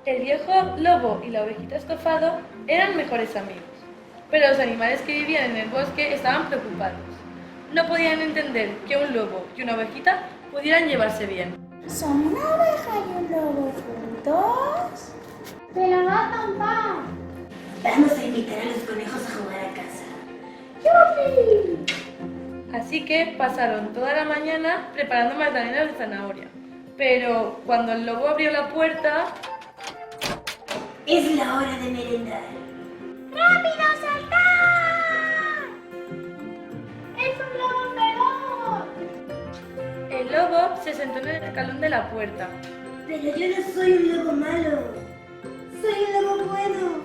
El viejo lobo y la ovejita estofado eran mejores amigos, pero los animales que vivían en el bosque estaban preocupados. No podían entender que un lobo y una ovejita pudieran llevarse bien. ¿Son una oveja y un lobo juntos? ¡Pero no acampar! Vamos a invitar a los conejos a jugar a casa. ¡Yupi! Así que pasaron toda la mañana preparando magdalenas de zanahoria. Pero cuando el lobo abrió la puerta, Es la hora de merendar. ¡Rápido, saltar! ¡Es un lobo feroz! el lobo se sentó en el escalón de la puerta. Pero yo no soy un lobo malo. Soy un lobo bueno.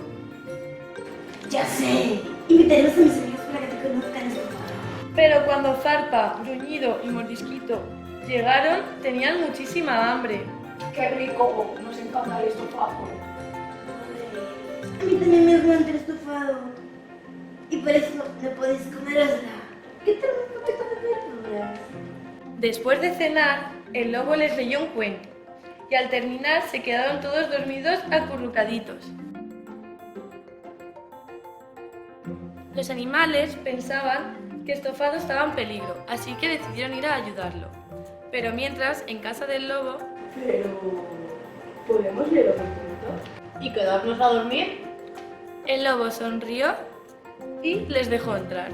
Ya sé. Invitaremos a mis amigos para que te conozcan estofado. Pero cuando Zarpa, Gruñido y Mordisquito llegaron, tenían muchísima hambre. ¡Qué rico! Nos encanta el estofado. A mí también me encanta el estofado. Y por eso no podéis comerosla. ¿Qué tal un poquito de verduras? Después de cenar, el lobo les leyó un cuento y al terminar se quedaron todos dormidos acurrucaditos. Los animales pensaban que Estofado estaba en peligro, así que decidieron ir a ayudarlo. Pero mientras, en casa del lobo, Pero... ¿podemos leer otro cuento? ¿Y quedarnos a dormir? el lobo sonrió y les dejó entrar.